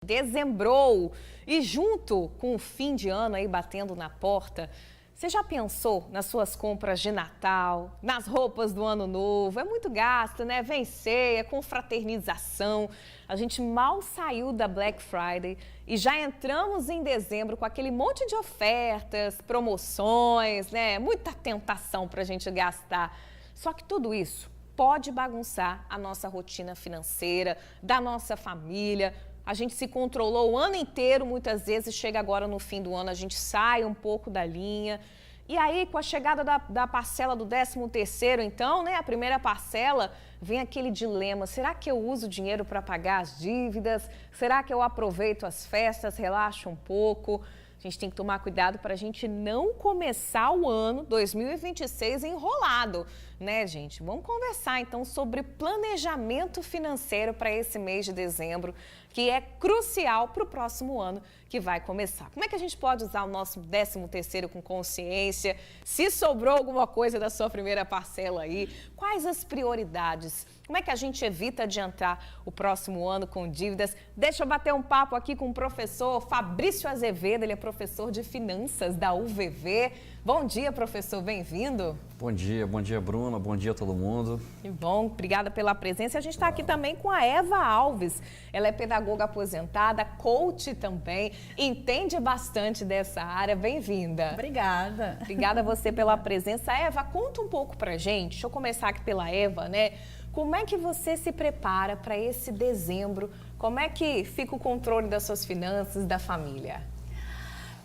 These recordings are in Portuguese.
Dezembrou e junto com o fim de ano aí batendo na porta, você já pensou nas suas compras de Natal, nas roupas do Ano Novo? É muito gasto, né? Vem ceia, confraternização. A gente mal saiu da Black Friday e já entramos em dezembro com aquele monte de ofertas, promoções, né? Muita tentação para a gente gastar. Só que tudo isso pode bagunçar a nossa rotina financeira, da nossa família. A gente se controlou o ano inteiro, muitas vezes chega agora no fim do ano, a gente sai um pouco da linha. E aí, com a chegada da parcela do 13º, então, né, a primeira parcela, vem aquele dilema, será que eu uso dinheiro para pagar as dívidas? Será que eu aproveito as festas, relaxo um pouco? A gente tem que tomar cuidado para a gente não começar o ano 2026 enrolado, né, gente? Vamos conversar, então, sobre planejamento financeiro para esse mês de dezembro, que é crucial para o próximo ano que vai começar. Como é que a gente pode usar o nosso 13º com consciência? Se sobrou alguma coisa da sua primeira parcela aí, quais as prioridades? Como é que a gente evita adiantar o próximo ano com dívidas? Deixa eu bater um papo aqui com o professor Fabrício Azevedo, ele é professor de finanças da UVV. Bom dia, professor, bem-vindo. Bom dia, Bruna, bom dia a todo mundo. Que bom, obrigada pela presença. A gente está aqui também com a Eva Alves, ela é pedagoga aposentada, coach também, entende bastante dessa área, bem-vinda. Obrigada. Obrigada a você pela presença. Eva, conta um pouco pra gente, deixa eu começar aqui pela Eva, né? Como é que você se prepara para esse dezembro? Como é que fica o controle das suas finanças, da família?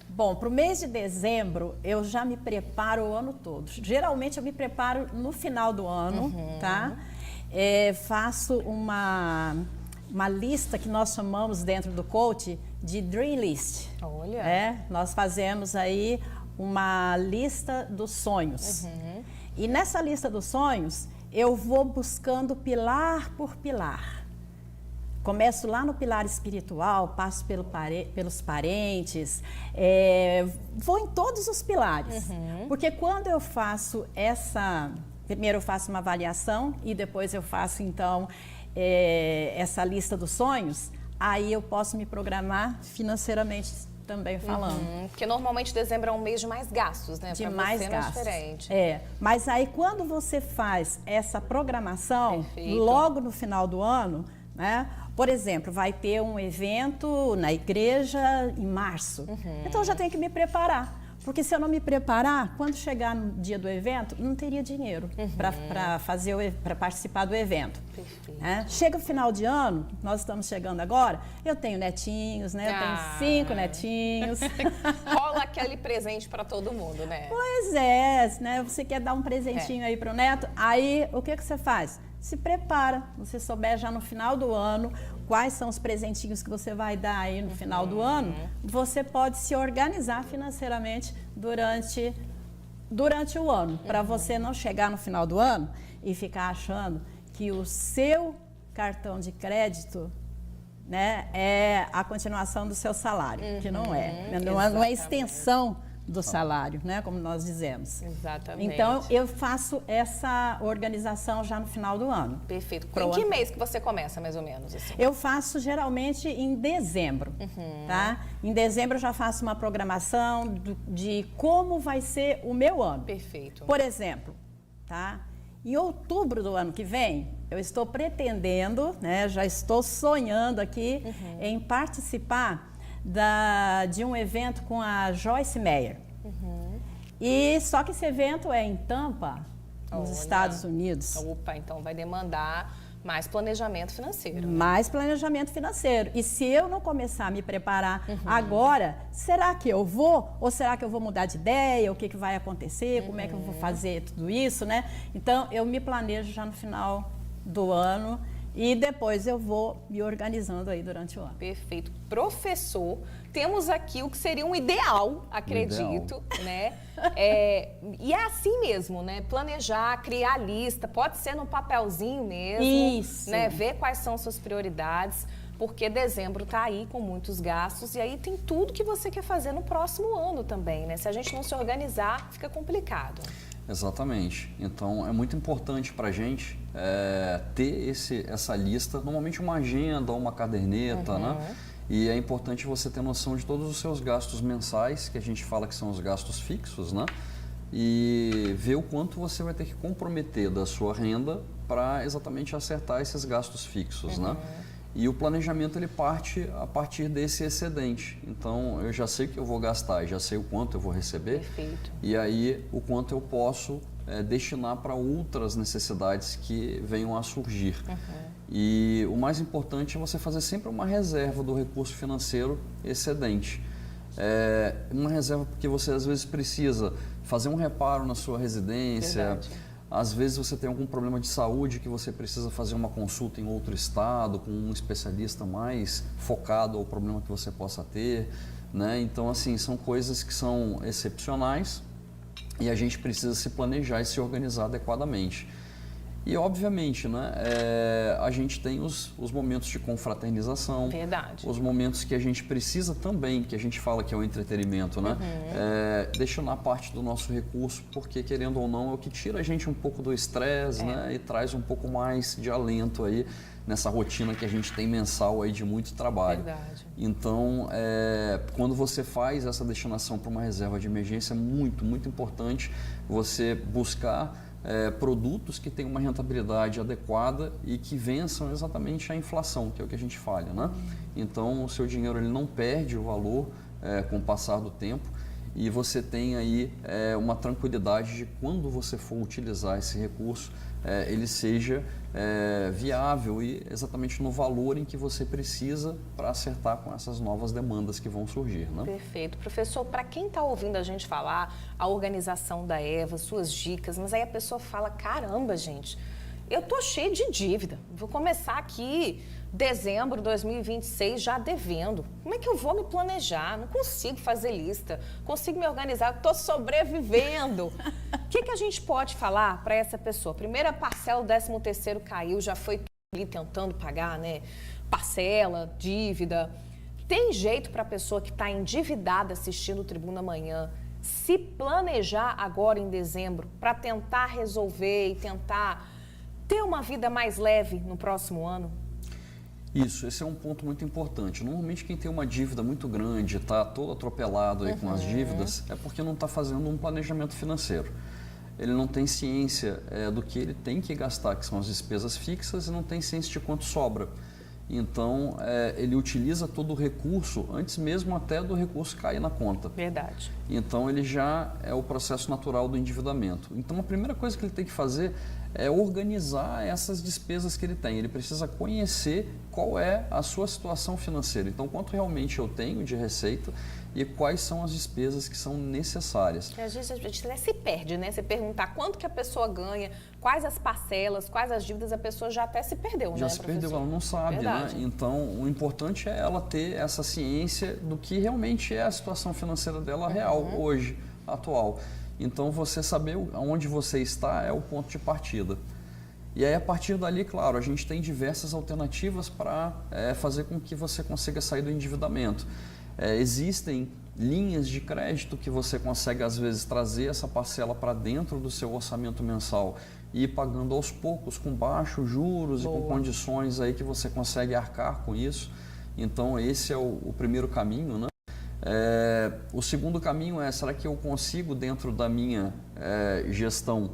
Bom, para o mês de dezembro, eu já me preparo o ano todo. Geralmente, eu me preparo no final do ano, tá? Faço uma lista que nós chamamos dentro do coach de Dream List. Olha! Nós fazemos aí uma lista dos sonhos. E nessa lista dos sonhos, eu vou buscando pilar por pilar. Começo lá no pilar espiritual, passo pelos parentes, vou em todos os pilares. Porque quando eu faço primeiro eu faço uma avaliação e depois eu faço então essa lista dos sonhos, aí eu posso me programar financeiramente também falando. Porque normalmente dezembro é um mês de mais gastos, né? De mais gastos. Não é diferente. Mas aí quando você faz essa programação, Perfeito. logo no final do ano, né? Por exemplo, vai ter um evento na igreja em março. Então eu já tenho que me preparar. Porque se eu não me preparar, quando chegar no dia do evento, não teria dinheiro para participar do evento. Perfeito. Chega o final de ano, nós estamos chegando agora, eu tenho netinhos, né? Eu tenho 5 netinhos. Rola aquele presente para todo mundo, né? Pois é, né? Você quer dar um presentinho aí pro neto, aí o que você faz? Se prepara, você souber já no final do ano quais são os presentinhos que você vai dar aí no final do ano, você pode se organizar financeiramente durante o ano, para você não chegar no final do ano e ficar achando que o seu cartão de crédito, né, é a continuação do seu salário, que não é. Não é extensão do salário, né, como nós dizemos. Exatamente. Então, eu faço essa organização já no final do ano. Perfeito. Em que mês que você começa, mais ou menos? Assim? Eu faço geralmente em dezembro, tá? Em dezembro eu já faço uma programação de como vai ser o meu ano. Perfeito. Por exemplo, tá? Em outubro do ano que vem, eu estou pretendendo, né, já estou sonhando aqui em participar de um evento com a Joyce Meyer. E só que esse evento é em Tampa, nos Estados Unidos. Opa, então vai demandar mais planejamento financeiro. Mais planejamento financeiro. E se eu não começar a me preparar agora, será que eu vou? Ou será que eu vou mudar de ideia? O que vai acontecer? Como é que eu vou fazer tudo isso, né? Então, eu me planejo já no final do ano. E depois eu vou me organizando aí durante o ano. Perfeito. Professor, temos aqui o que seria um ideal, acredito, né? E é assim mesmo, né? Planejar, criar lista, pode ser no papelzinho mesmo. Isso. Né? Ver quais são suas prioridades, porque dezembro tá aí com muitos gastos e aí tem tudo que você quer fazer no próximo ano também, né? Se a gente não se organizar, fica complicado. Exatamente. Então, é muito importante para a gente ter essa lista, normalmente uma agenda ou uma caderneta, né? E é importante você ter noção de todos os seus gastos mensais, que a gente fala que são os gastos fixos, né? E ver o quanto você vai ter que comprometer da sua renda para exatamente acertar esses gastos fixos, né? E o planejamento ele parte a partir desse excedente. Então eu já sei o que eu vou gastar, já sei o quanto eu vou receber. Perfeito. E aí o quanto eu posso destinar para outras necessidades que venham a surgir. E o mais importante é você fazer sempre uma reserva do recurso financeiro excedente. Uma reserva porque você às vezes precisa fazer um reparo na sua residência. Verdade. Às vezes você tem algum problema de saúde que você precisa fazer uma consulta em outro estado com um especialista mais focado ao problema que você possa ter, né? Então, assim, são coisas que são excepcionais e a gente precisa se planejar e se organizar adequadamente. E, obviamente, né, a gente tem os momentos de confraternização. Verdade. Os momentos que a gente precisa também, que a gente fala que é o entretenimento, né? Destinar parte do nosso recurso, porque, querendo ou não, é o que tira a gente um pouco do estresse, né? E traz um pouco mais de alento aí nessa rotina que a gente tem mensal aí de muito trabalho. Verdade. Então, quando você faz essa destinação para uma reserva de emergência, é muito, muito importante você buscar produtos que tenham uma rentabilidade adequada e que vençam exatamente a inflação, que é o que a gente fala, né? Então, o seu dinheiro ele não perde o valor com o passar do tempo e você tem aí uma tranquilidade de quando você for utilizar esse recurso, ele seja viável e exatamente no valor em que você precisa para acertar com essas novas demandas que vão surgir, né? Perfeito. Professor, para quem está ouvindo a gente falar, a organização da EVA, suas dicas, mas aí a pessoa fala, caramba, gente, eu tô cheio de dívida, vou começar aqui dezembro de 2026 já devendo. Como é que eu vou me planejar? Não consigo fazer lista, consigo me organizar, estou sobrevivendo. O que a gente pode falar para essa pessoa? Primeira parcela do 13º caiu, já foi ali tentando pagar, né? Parcela, dívida. Tem jeito para a pessoa que está endividada assistindo o Tribuna Amanhã se planejar agora em dezembro para tentar resolver e tentar ter uma vida mais leve no próximo ano? Isso, esse é um ponto muito importante. Normalmente quem tem uma dívida muito grande, está todo atropelado aí com as dívidas, é porque não está fazendo um planejamento financeiro. Ele não tem ciência do que ele tem que gastar, que são as despesas fixas, e não tem ciência de quanto sobra. Então, ele utiliza todo o recurso antes mesmo até do recurso cair na conta. Verdade. Então, ele já é o processo natural do endividamento. Então, a primeira coisa que ele tem que fazer é organizar essas despesas que ele tem. Ele precisa conhecer qual é a sua situação financeira. Então, quanto realmente eu tenho de receita e quais são as despesas que são necessárias. Às vezes a gente se perde, né? Você perguntar quanto que a pessoa ganha, quais as parcelas, quais as dívidas, a pessoa já até se perdeu, né, já se perdeu, ela não sabe, né? Então, o importante é ela ter essa ciência do que realmente é a situação financeira dela real, hoje, atual. Então, você saber onde você está é o ponto de partida. E aí, a partir dali, claro, a gente tem diversas alternativas para fazer com que você consiga sair do endividamento. Existem linhas de crédito que você consegue, às vezes, trazer essa parcela para dentro do seu orçamento mensal e ir pagando aos poucos, com baixos juros e com condições aí que você consegue arcar com isso. Então, esse é o primeiro caminho, né? O segundo caminho é, será que eu consigo, dentro da minha gestão,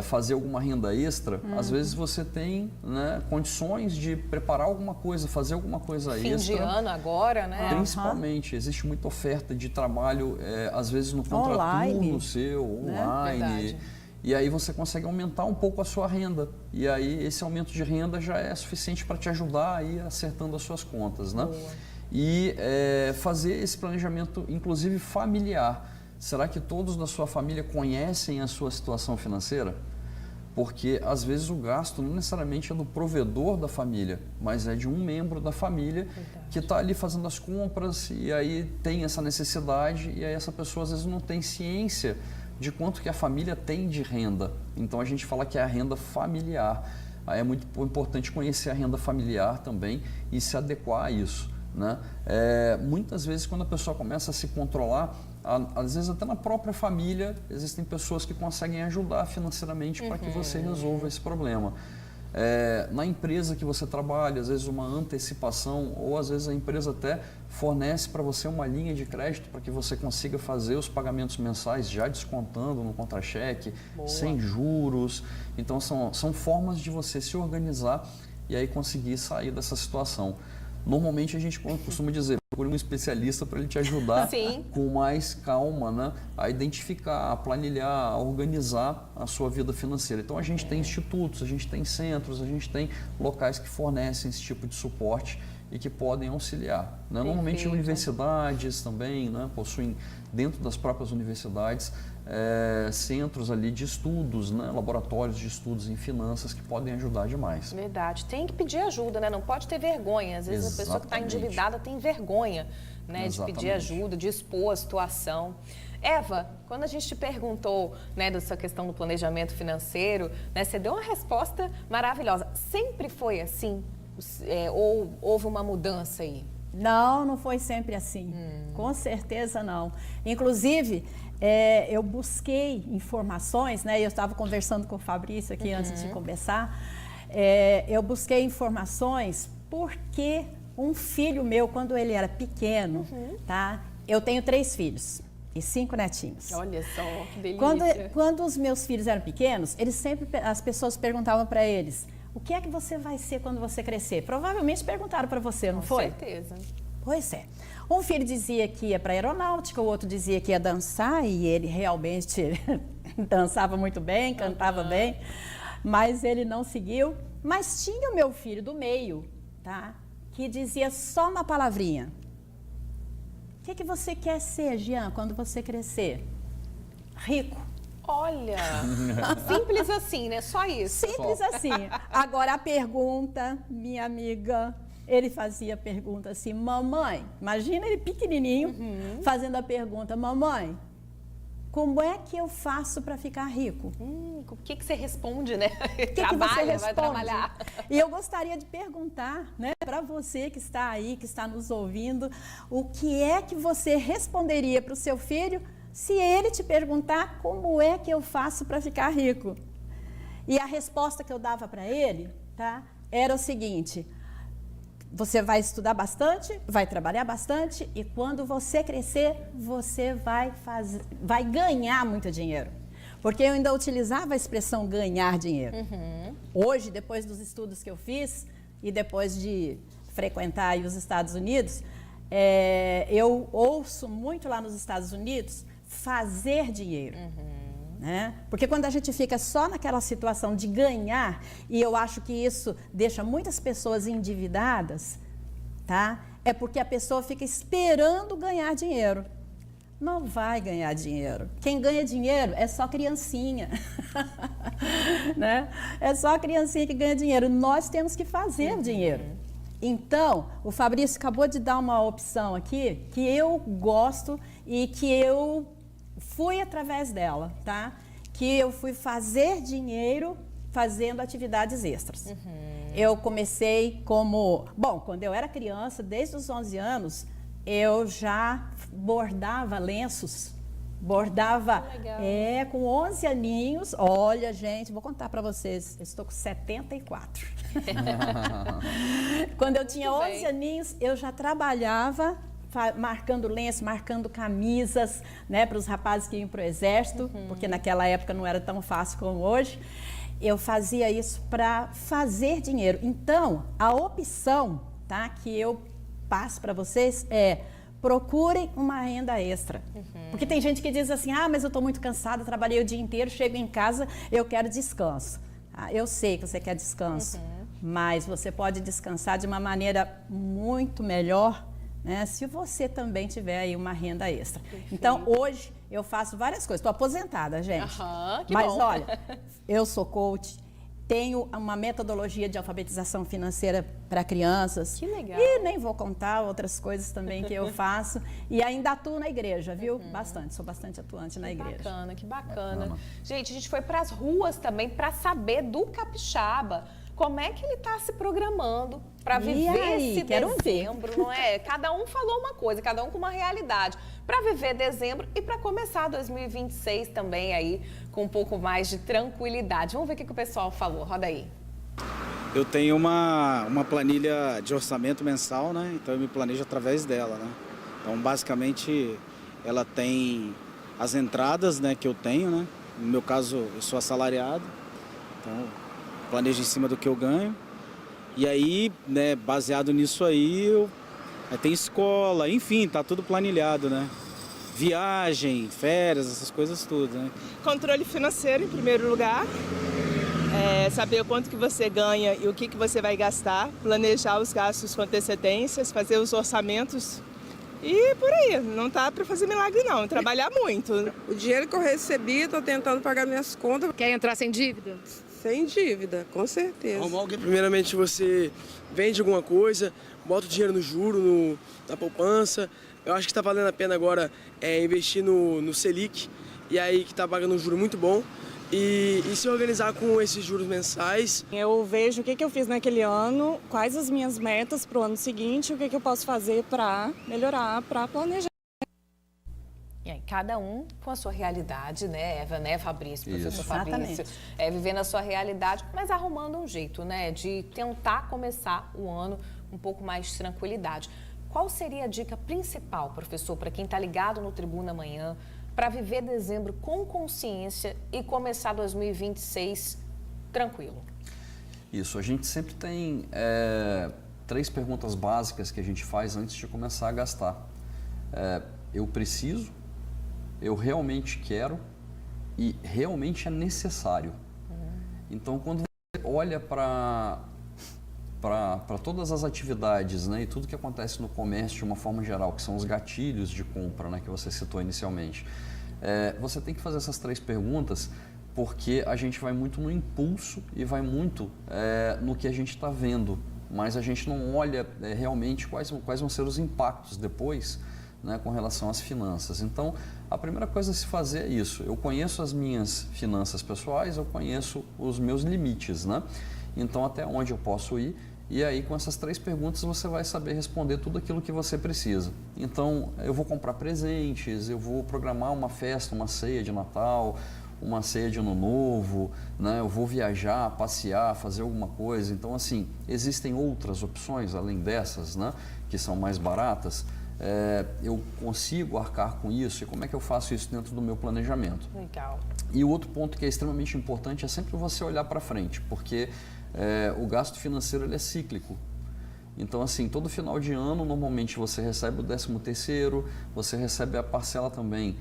fazer alguma renda extra? Às vezes você tem, né, condições de preparar alguma coisa, fazer alguma coisa Fim extra. de ano agora, né? Principalmente, existe muita oferta de trabalho, às vezes no contraturno seu, online. Verdade. E aí você consegue aumentar um pouco a sua renda. E aí esse aumento de renda já é suficiente para te ajudar a ir acertando as suas contas, né? Boa. E fazer esse planejamento, inclusive familiar. Será que todos da sua família conhecem a sua situação financeira? Porque, às vezes, o gasto não necessariamente é do provedor da família, mas é de um membro da família que está ali fazendo as compras e aí tem essa necessidade e aí essa pessoa, às vezes, não tem ciência de quanto que a família tem de renda. Então, a gente fala que é a renda familiar. Aí é muito importante conhecer a renda familiar também e se adequar a isso, né? Muitas vezes, quando a pessoa começa a se controlar, às vezes até na própria família, existem pessoas que conseguem ajudar financeiramente para que você resolva esse problema. Na empresa que você trabalha, às vezes uma antecipação, ou às vezes a empresa até fornece para você uma linha de crédito para que você consiga fazer os pagamentos mensais já descontando no contra-cheque, sem juros. Então são formas de você se organizar e aí conseguir sair dessa situação. Normalmente a gente costuma dizer, procure um especialista para ele te ajudar com mais calma, né, a identificar, a planilhar, a organizar a sua vida financeira. Então a gente tem institutos, a gente tem centros, a gente tem locais que fornecem esse tipo de suporte e que podem auxiliar. Né? Normalmente universidades também, né, possuem dentro das próprias universidades centros ali de estudos, né, laboratórios de estudos em finanças que podem ajudar demais. Verdade. Tem que pedir ajuda, né? Não pode ter vergonha. Às vezes a pessoa que está endividada tem vergonha, né, de pedir ajuda, de expor a situação. Eva, quando a gente te perguntou, né, da sua questão do planejamento financeiro, né, você deu uma resposta maravilhosa. Sempre foi assim? Ou houve uma mudança aí? Não, não foi sempre assim. Com certeza não. Inclusive, eu busquei informações, né? Eu estava conversando com o Fabrício aqui antes de começar. Eu busquei informações porque um filho meu, quando ele era pequeno, tá? Eu tenho 3 filhos e 5 netinhos. Olha só, que delícia. Quando os meus filhos eram pequenos, as pessoas perguntavam para eles: o que é que você vai ser quando você crescer? Provavelmente perguntaram para você, não foi? Com certeza. Pois é. Um filho dizia que ia para a aeronáutica, o outro dizia que ia dançar, e ele realmente dançava muito bem, cantava bem, mas ele não seguiu. Mas tinha o meu filho do meio, tá? Que dizia só uma palavrinha: o que você quer ser, Jean, quando você crescer? Rico. Olha, simples assim, né? Só isso. Simples assim. Agora a pergunta, minha amiga, ele fazia a pergunta assim: mamãe, imagina ele pequenininho fazendo a pergunta: mamãe, como é que eu faço para ficar rico? O que você responde, né? O que você responde? Vai trabalhar. E eu gostaria de perguntar, né, para você que está aí, que está nos ouvindo, o que é que você responderia para o seu filho se ele te perguntar como é que eu faço para ficar rico? E a resposta que eu dava para ele, tá, era o seguinte: você vai estudar bastante, vai trabalhar bastante, e quando você crescer, você vai ganhar muito dinheiro. Porque eu ainda utilizava a expressão ganhar dinheiro. Hoje, depois dos estudos que eu fiz e depois de frequentar aí os Estados Unidos, eu ouço muito lá nos Estados Unidos fazer dinheiro. Né? Porque quando a gente fica só naquela situação de ganhar, e eu acho que isso deixa muitas pessoas endividadas, tá? É porque a pessoa fica esperando ganhar dinheiro. Não vai ganhar dinheiro. Quem ganha dinheiro é só criancinha. Né? É só a criancinha que ganha dinheiro. Nós temos que fazer dinheiro. Então, o Fabrício acabou de dar uma opção aqui que eu gosto e que eu fui através dela, tá? Que eu fui fazer dinheiro fazendo atividades extras. Eu comecei quando eu era criança, desde os 11 anos, eu já bordava lenços. Bordava, com 11 aninhos. Olha, gente, vou contar para vocês, eu estou com 74. Quando eu tinha 11 aninhos, eu já trabalhava marcando lenço, marcando camisas, né, para os rapazes que iam para o exército, porque naquela época não era tão fácil como hoje. Eu fazia isso para fazer dinheiro. Então, a opção, tá, que eu passo para vocês é: procurem uma renda extra. Porque tem gente que diz assim: mas eu estou muito cansada, trabalhei o dia inteiro, chego em casa, eu quero descanso. Eu sei que você quer descanso, mas você pode descansar de uma maneira muito melhor, né, se você também tiver aí uma renda extra. Perfeito. Então, hoje eu faço várias coisas. Estou aposentada, gente. Mas bom. Olha, eu sou coach, tenho uma metodologia de alfabetização financeira para crianças. Que legal. E nem vou contar outras coisas também que eu faço. E ainda atuo na igreja, viu? Bastante, sou bastante atuante na igreja. Bacana, que bacana. Gente, a gente foi para as ruas também para saber do capixaba como é que ele está se programando para viver esse dezembro, não é? Cada um falou uma coisa, cada um com uma realidade. Para viver dezembro e para começar 2026 também aí com um pouco mais de tranquilidade. Vamos ver o que o pessoal falou. Roda aí. Eu tenho uma planilha de orçamento mensal, né? Então eu me planejo através dela, né? Então basicamente ela tem as entradas, né, que eu tenho, né? No meu caso eu sou assalariado, então planejo em cima do que eu ganho. E aí, né, baseado nisso aí tem escola, enfim, tá tudo planilhado, né? Viagem, férias, essas coisas tudo, né? Controle financeiro em primeiro lugar. Saber o quanto que você ganha e o que você vai gastar, planejar os gastos com antecedências, fazer os orçamentos e por aí. Não tá para fazer milagre não, trabalhar muito. O dinheiro que eu recebi, estou tentando pagar minhas contas. Quer entrar sem dívida? Sem dívida, com certeza. Primeiramente você vende alguma coisa, bota o dinheiro no juro, na poupança. Eu acho que está valendo a pena agora investir no Selic, e aí que está pagando um juro muito bom. E se organizar com esses juros mensais. Eu vejo o que eu fiz naquele ano, quais as minhas metas para o ano seguinte, o que eu posso fazer para melhorar, para planejar. E aí, cada um com a sua realidade, né, Eva, né, Fabrício, professor Exatamente. Fabrício, vivendo a sua realidade, mas arrumando um jeito, né, de tentar começar o ano um pouco mais de tranquilidade. Qual seria a dica principal, professor, para quem está ligado no Tribuna Amanhã, para viver dezembro com consciência e começar 2026 tranquilo? Isso, a gente sempre tem 3 perguntas básicas que a gente faz antes de começar a gastar. Eu preciso, eu realmente quero e realmente é necessário. Então, quando você olha para todas as atividades, né, e tudo que acontece no comércio de uma forma geral, que são os gatilhos de compra, né, que você citou inicialmente, você tem que fazer essas 3 perguntas, porque a gente vai muito no impulso e vai muito no que a gente está vendo, mas a gente não olha realmente quais vão ser os impactos depois, né, com relação às finanças. Então, a primeira coisa a se fazer é isso. Eu conheço as minhas finanças pessoais, eu conheço os meus limites, né? Então, até onde eu posso ir? E aí, com essas 3 perguntas, você vai saber responder tudo aquilo que você precisa. Então, eu vou comprar presentes, eu vou programar uma festa, uma ceia de Natal, uma ceia de Ano Novo, né? Eu vou viajar, passear, fazer alguma coisa. Então, assim, existem outras opções além dessas, né, que são mais baratas. Eu consigo arcar com isso? E como é que eu faço isso dentro do meu planejamento? Legal. E o outro ponto que é extremamente importante é sempre você olhar para frente, porque o gasto financeiro ele é cíclico. Então, assim, todo final de ano, normalmente você recebe o 13º, você recebe a parcela também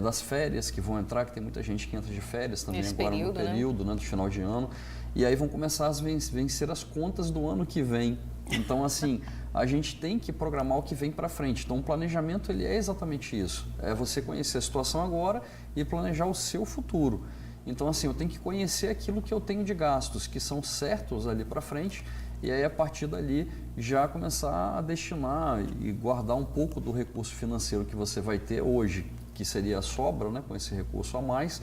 das férias que vão entrar, que tem muita gente que entra de férias também Nesse agora período, no período, né, do final de ano. E aí vão começar a vencer as contas do ano que vem. Então, assim, a gente tem que programar o que vem para frente. Então, o planejamento ele é exatamente isso. É você conhecer a situação agora e planejar o seu futuro. Então, assim, eu tenho que conhecer aquilo que eu tenho de gastos, que são certos ali para frente, e aí, a partir dali, já começar a destinar e guardar um pouco do recurso financeiro que você vai ter hoje, que seria a sobra, né, com esse recurso a mais,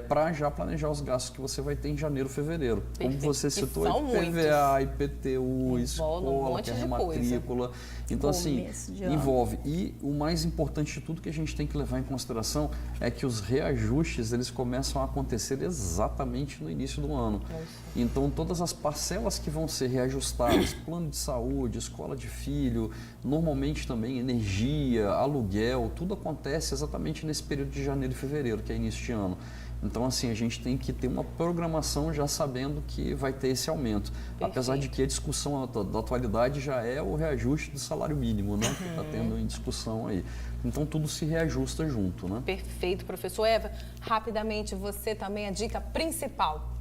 para já planejar os gastos que você vai ter em janeiro, fevereiro. Como você citou, IPVA, IPTU, escola, que é rematrícula. Então, assim, envolve. E o mais importante de tudo que a gente tem que levar em consideração é que os reajustes, eles começam a acontecer exatamente no início do ano. Então, todas as parcelas que vão ser reajustadas, plano de saúde, escola de filho, normalmente também energia, aluguel, tudo acontece exatamente nesse período de janeiro e fevereiro, que é início de ano. Então, assim, a gente tem que ter uma programação já sabendo que vai ter esse aumento. Perfeito. Apesar de que a discussão da atualidade já é o reajuste do salário mínimo, né? Que está tendo em discussão aí. Então, tudo se reajusta junto, né? Perfeito, professor. Eva, rapidamente, você também, a dica principal.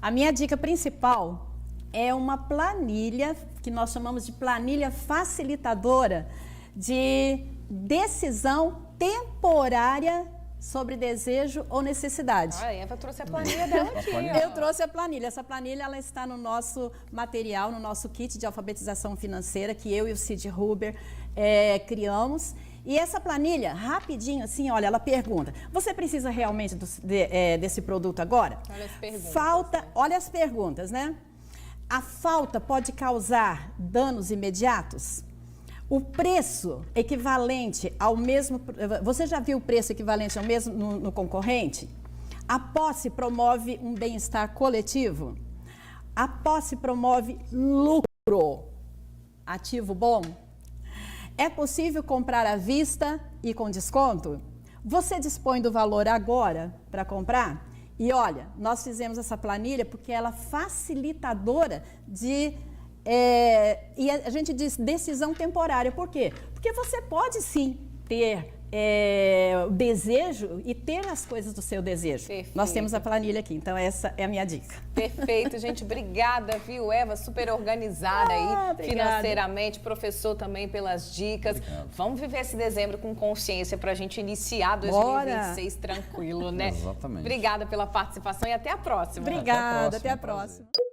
A minha dica principal é uma planilha, que nós chamamos de planilha facilitadora de decisão temporária sobre desejo ou necessidade. A Eva trouxe a planilha dela aqui. Eu trouxe a planilha. Essa planilha ela está no nosso material, no nosso kit de alfabetização financeira, que eu e o Cid Huber criamos. E essa planilha, rapidinho assim, olha, ela pergunta, você precisa realmente desse produto agora? Olha as perguntas. Olha as perguntas, né? A falta pode causar danos imediatos? O preço equivalente ao mesmo... Você já viu o preço equivalente ao mesmo no concorrente? A posse promove um bem-estar coletivo? A posse promove lucro. Ativo bom? É possível comprar à vista e com desconto? Você dispõe do valor agora para comprar? E olha, nós fizemos essa planilha porque ela é facilitadora de... e a gente diz decisão temporária. Por quê? Porque você pode sim ter o desejo e ter as coisas do seu desejo. Perfeito. Nós temos a planilha aqui, então essa é a minha dica. Perfeito, gente. Obrigada, viu, Eva? Super organizada aí financeiramente. Professor também pelas dicas. Obrigado. Vamos viver esse dezembro com consciência para a gente iniciar 2026 tranquilo, né? Exatamente. Obrigada pela participação e até a próxima. Obrigada, Até a próxima. Até a próxima.